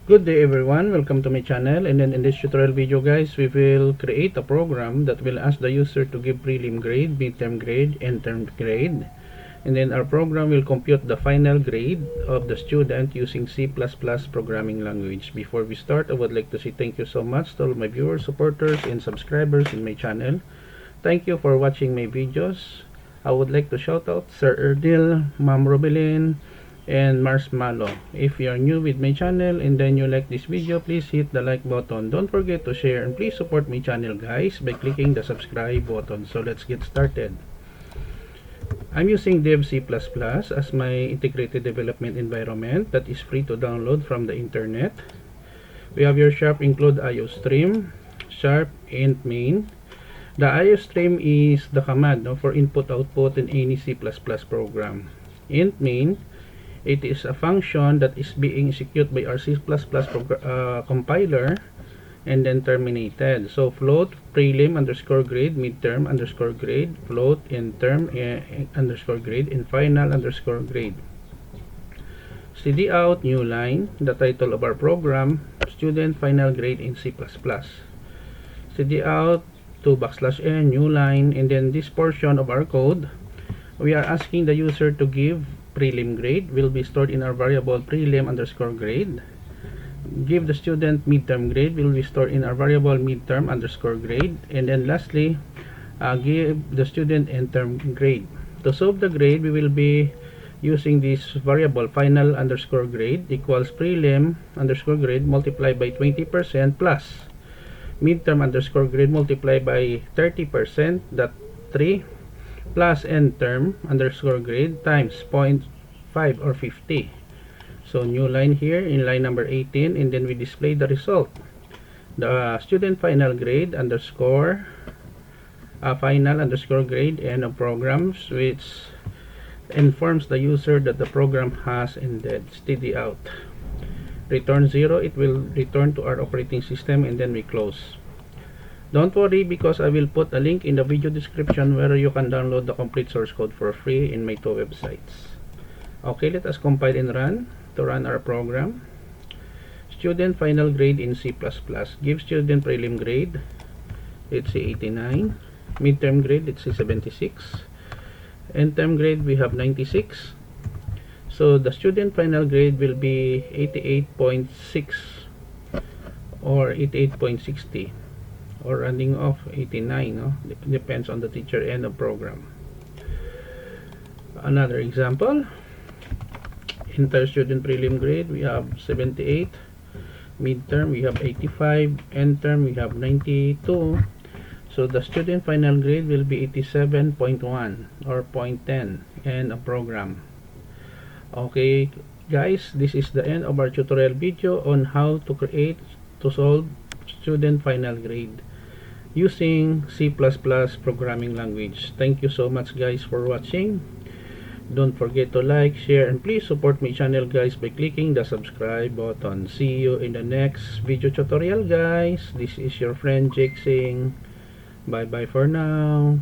Good day everyone, welcome to my channel. And then in this tutorial video guys, we will create a program that will ask the user to give prelim grade, midterm grade, and term grade. And then our program will compute the final grade of the student using C++ programming language. Before we start, I would like to say thank you so much to all my viewers, supporters, and subscribers in my channel. Thank you for watching my videos. I would like to shout out Sir Erdil, Ma'am Robelin, and Marshmallow. If you are new with my channel and then you like this video, please hit the like button. Don't forget to share and please support my channel guys by clicking the subscribe button. So let's get started. I'm using Dev C++ as my integrated development environment that is free to download from the internet. We have your sharp include IOStream, sharp int main. The IOStream is the command for input output in any C++ program. Int main, it is a function that is being executed by our C++ compiler and then terminated. So float prelim underscore grade, midterm underscore grade, float in term underscore grade, and final underscore grade. Cd out new line, the title of our program, student final grade in C++. Cd out to \n new line, and then this portion of our code, we are asking the user to give prelim grade will be stored in our variable prelim underscore grade. Give the student midterm grade will be stored in our variable midterm underscore grade. And then lastly, give the student end-term grade. To solve the grade, we will be using this variable final underscore grade equals prelim underscore grade multiplied by 20% plus midterm underscore grade multiplied by 30%, that 3 plus end term underscore grade times 0.5 or 50. So new line here in line number 18, and then we display the result. The student final grade underscore final underscore grade and of programs, which informs the user that the program has ended. Std out. Return 0, it will return to our operating system, and then we close. Don't worry, because I will put a link in the video description where you can download the complete source code for free in my two websites. Okay, let us compile and run to run our program. Student final grade in C++. Give student prelim grade, let's say 89. Midterm grade, let's say 76. End term grade, we have 96. So the student final grade will be 88.6 or 88.60. or running off 89, no? Depends on the teacher and the program. Another example, entire student prelim grade, we have 78. Midterm, we have 85. End term, we have 92. So the student final grade will be 87.1 or 0.10 and a program. Okay guys, this is the end of our tutorial video on how to solve student final grade using C++ programming language. Thank you so much guys for watching. Don't forget to like, share, and please support my channel guys by clicking the subscribe button. See you in the next video tutorial guys. This is your friend Jake saying bye bye for now.